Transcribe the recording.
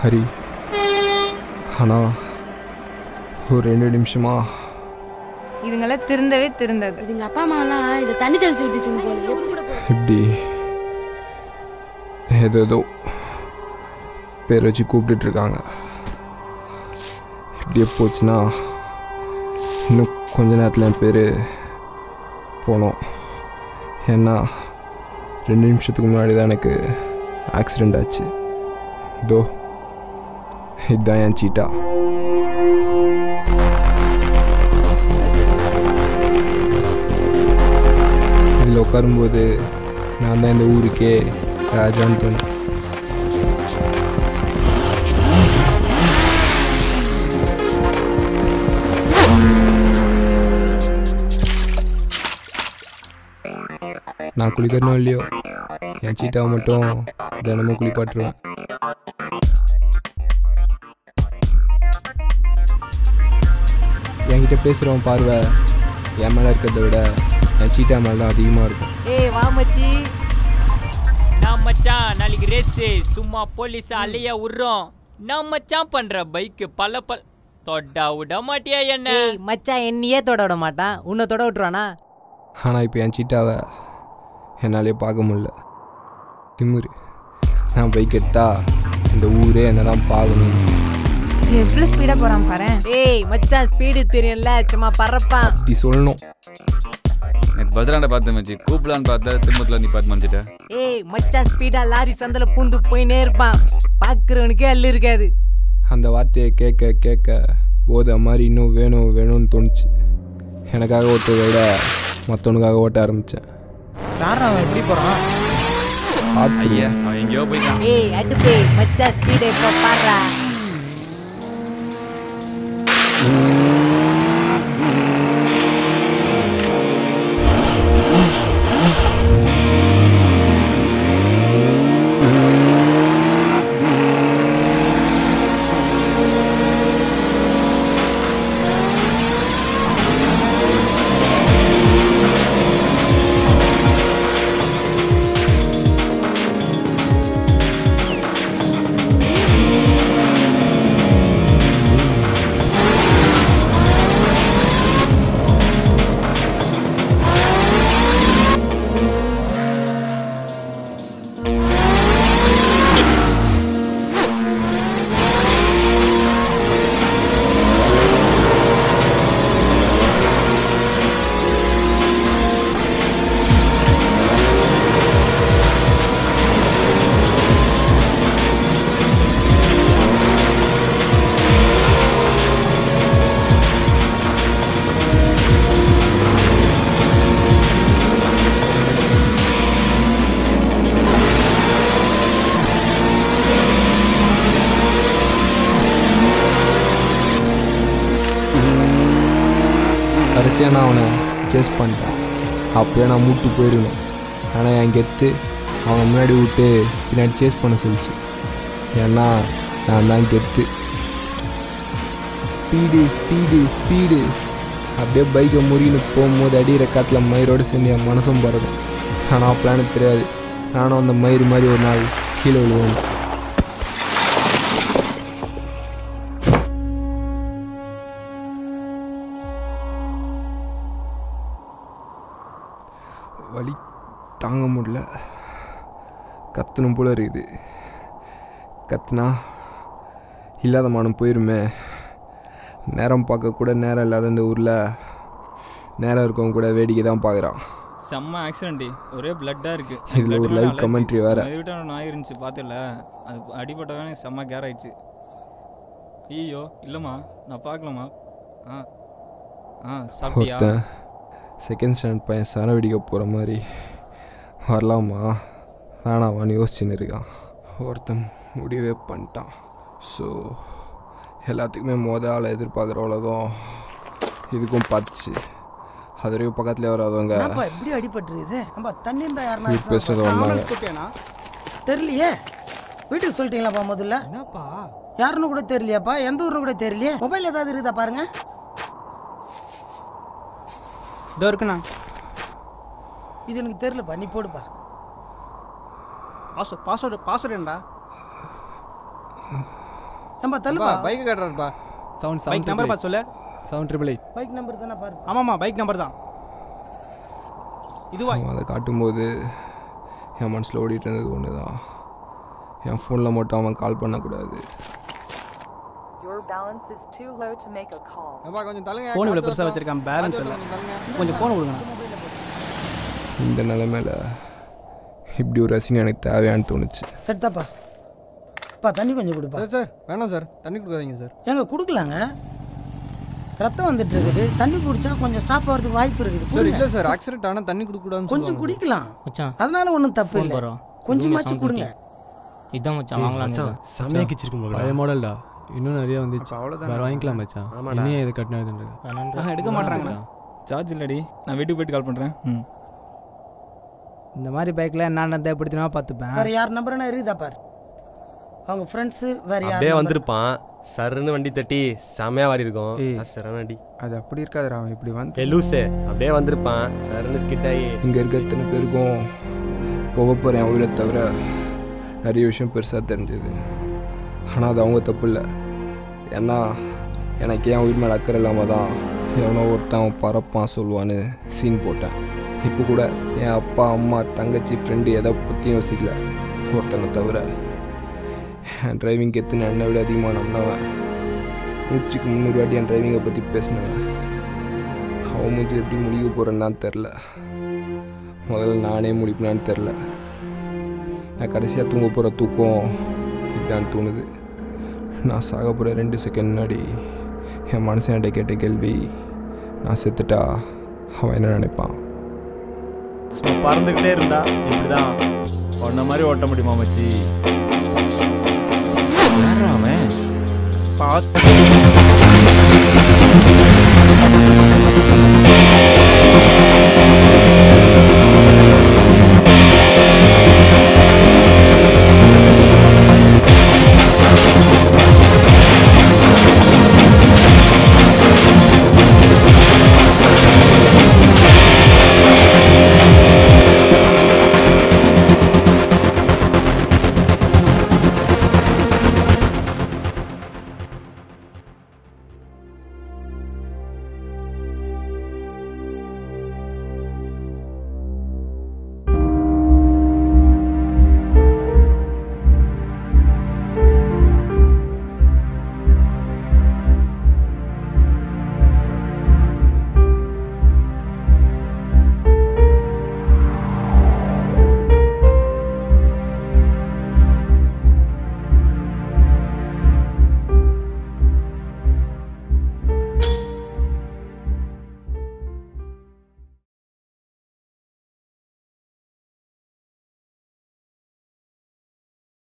ஹரி அண்ணா ஒரு 2 நிமிஷமா இதுங்களாம் திருந்தவே திருந்தது. இதுங்க அப்பா அம்மாலாம் இதை தண்ணி தெளிச்சு விட்டுச்சுங்க போல. இப்படி ஏதோ பேர் வச்சு கூப்பிட்டுட்ருக்காங்க. இப்படியே போச்சுன்னா இன்னும் கொஞ்ச நேரத்தில் என் பேர் போனோம். ஏன்னா 2 நிமிஷத்துக்கு முன்னாடி தான் எனக்கு ஆக்சிடெண்ட் ஆச்சு. இதோ இதுதான் என் சீட்டா. இதில் உட்காரும்போது நான் தான் இந்த ஊருக்கே ராஜான்னு தோணும். நான் குளிக்கணும் இல்லையோ என் சீட்டாவை மட்டும் தினமும் குளிப்பாட்டுருவேன். என்கிட்ட பேசுகிறவன் பார்வை என் மேலே இருக்கிறத விட என் சீட்டா மேலே தான் அதிகமாக இருக்கும். ஏய் வா மச்சி. நான் மச்சான் நாளைக்கு ரேஸு சும்மா போலீஸ் அலைய விடுறோம். நான் மச்சான் பண்ணுற பைக்கு பல தொட விட மாட்டியா என்ன? மச்சான் என்னையே தொட விட மாட்டான், உன்னை தொட விட்டுருவானா? ஆனால் இப்போ என் சீட்டாவை என்னாலே பார்க்க முடியல. திமுரு நான் பைக் எடுத்தா இந்த ஊரே என்ன தான் பார்க்கணும். எவ்வளோ ஸ்பீடாக போகிறான் பாரு. ஏய் மச்சான் ஸ்பீடு தெரியும்ல, சும்மா பறப்பான். அப்படி சொல்லணும். நேற்று பத்ராண்ட பார்த்து மச்சி கூப்பிடலான்னு பார்த்தா திரும்பத்தில் நீ பார்த்து மஞ்சிட்ட. ஏய் மச்சான் ஸ்பீடா லாரி சந்தில பூந்து போயினே இருப்பான், பார்க்குறவனுக்கே அள்ளு இருக்காது. அந்த வார்த்தையை கேட்க கேட்க போதை மாதிரி இன்னும் வேணும் வேணும்னு தோணுச்சு. எனக்காக ஓட்டதை விட மற்றவனுக்காக ஓட்ட ஆரம்பித்தேன். அவன் எப்படி போகிறான்? ஐயா அவன் எங்கேயோ போயிட்டான். ஏய் அடுப்பே மச்சான் ஸ்பீடை இப்போ பாடுறா. கடைசியாக நான் அவனை சேஸ் பண்ணிட்டேன். அப்போயே நான் மூட்டு போயிடணும். ஆனால் என் கெத்து அவனை முன்னாடி விட்டு பின்னாடி சேஸ் பண்ண சொல்லிச்சு. ஏன்னா நான் தான் கெத்து. ஸ்பீடு ஸ்பீடு ஸ்பீடு அப்படியே பைக்கை முறின்னு போகும்போது அடிக்கிற காட்டில் மயிரோடு சேர்ந்து என் மனசும் பறக்கும். ஆனால் அப்போலாம் எனக்கு தெரியாது நானும் அந்த மயிறு மாதிரி ஒரு நாள் கீழே விழுவேன். வலி தாங்க முடியல, கத்தணும் போல இருக்குது. கத்துனா இல்லாத மானம் போயிருமே. நேரம் பார்க்க கூட நேரம் இல்லாத இந்த ஊரில் நேரம் இருக்கவங்க கூட வேடிக்கை தான் பார்க்குறான். செம்ம ஆக்சிடென்ட், ஒரே பிளட்டாக இருக்குது. இதில் ஒரு லைவ் கமெண்ட்ரி வேறு. விட்டால் நான் ஆயிருந்துச்சு பார்த்துல, அது அடிபட்டதானே செம்ம கேர் ஆயிடுச்சு. ஐயோ இல்லைம்மா நான் பார்க்கலாமா? சாப்பிட்டியா? ஒருத்தன் செகண்ட் ஸ்டாண்டர்ட் பையன் சர வெடிக்க போகிற மாதிரி வரலாமா வேணாமான்னு யோசிச்சுன்னு இருக்கான். ஒருத்தன் முடிவே பண்ணிட்டான். ஸோ எல்லாத்துக்குமே ஆளை எதிர்பார்க்குற உலகம் இதுக்கும் பார்த்துச்சு. அது வரைக்கும் பக்கத்துலேயே வராதவங்க எப்படி அடிபட்டுருக்குது? நம்ம தண்ணி இருந்தால் யாருன்னா பேசுனது வந்தாங்க தெரியலையே. வீட்டுக்கு சொல்லிட்டீங்களாப்பா? முதல்ல என்னப்பா யாருன்னு கூட தெரியலையாப்பா? எந்த ஊர்னு கூட தெரியலையே. மொபைல் ஏதாவது இருக்குதா பாருங்க. இதோ இருக்குண்ணா. இது எனக்கு தெரியலப்பா, நீ போடுப்பா. பாஸ்வேர்டுண்டா. ஏன்பா தள்ளுப்பா. பைக் காட்டுறாருப்பா. பைக் நம்பர் பார்த்து சொல்லு. 788. பைக் நம்பர் தானே பாரு. ஆமாம்மா பைக் நம்பர் தான். இதுவா? அதை காட்டும்போது என் மனசில் ஓடிட்டு இருந்தது ஒன்று தான். என் ஃபோனில் மட்டும் அவன் கால் பண்ணக்கூடாது. கொஞ்சம் தள்ளுங்க. ஃபோன் இவ்வளோ பெருசாக வச்சிருக்கான், பேலன்ஸ் இல்லை. கொஞ்சம் ஃபோன் கொடுங்க. இந்த நிலைமையில் இப்படி ஒரு ரசிகன் எனக்கு தேவையான்னு தோணுச்சு. எடுத்தாப்பா. தண்ணி கொஞ்சம் கொடுப்பா. சார் வேணாம் சார், தண்ணி கொடுக்காதீங்க சார். ஏங்க கொடுக்கலாங்க, ரத்தம் வந்துட்டு இருக்குது. தண்ணி குடிச்சா கொஞ்சம் ஸ்டாப் ஆகிறதுக்கு வாய்ப்பு இருக்குது. சார் இல்லை சார், ஆக்சிடென்ட் ஆனால் தண்ணி கொடுக்கூடாதுன்னு கொஞ்சம் குடிக்கலாம், அதனால ஒன்றும் தப்பு இல்லை. கொஞ்சமாச்சும் கொடுங்க. இதான் மச்சான் வாங்கலாம். செமையாக கிச்சிருக்கும். பழைய மாடல்டா, இன்னும் நிறைய வந்துச்சு. வேறு வாங்கிக்கலாம் மச்சான். இன்னும் இது கட்டினது எடுக்க மாட்டாங்க. சார்ஜ் இல்லடி, நான் வீட்டுக்கு போயிட்டு கால் பண்ணுறேன். இந்த மாதிரி பைக்கில் என்னென்ன தேவைப்படுத்தினா பார்த்துப்பேன். வேறு யார் நம்பர் இருக்குதா பாரு. அவங்க ஃப்ரெண்ட்ஸு வேறு யார் அப்படியே வந்திருப்பான். சருன்னு வண்டி தட்டி செமையாக வாடி இருக்கும். சரணடி அது அப்படி இருக்காதுடா, அவன் இப்படி வந்து லூசே அப்படியே வந்திருப்பான். சருன்னு ஸ்கிட் ஆகி இங்கே இருக்க எத்தனை பேருக்கும் போக போகிறேன் உயிரை தவிர நிறைய விஷயம் பெருசாக தெரிஞ்சது. ஆனால் அது அவங்க தப்பு இல்லை. ஏன்னா எனக்கு ஏன் உயிர் மேலே அக்கறை இல்லாமல் தான் எவனோ ஒருத்தன் பறப்பான் சொல்லுவான்னு சீன் போட்டேன். இப்போ கூட என் அப்பா அம்மா தங்கச்சி ஃப்ரெண்டு எதை பற்றியும் யோசிக்கல ஒருத்தனை தவிர. என் டிரைவிங்க்கு எத்தனை என்னை விட அதிகமாக நம்பினவன், மூச்சுக்கு 300 வாட்டி என் டிரைவிங்கை பற்றி பேசினவன், அவன் மூச்சு எப்படி முடிக்க போகிறேன்னு தான் தெரில. முதல்ல நானே முடிப்பேனான்னு தெரில. நான் கடைசியாக தூங்க போகிற தூக்கம் இதுதான் தோணுது. நான் சாக போகிற 2 செகண்ட் முன்னாடி என் மனசை என்கிட்ட கேட்ட கேள்வி, நான் செத்துட்டா அவன் என்ன நினைப்பான்? பறந்துக்கிட்டே இருந்தா இப்படி தான் ஒன்றை மாதிரி ஓட்ட முடியுமா மச்சி?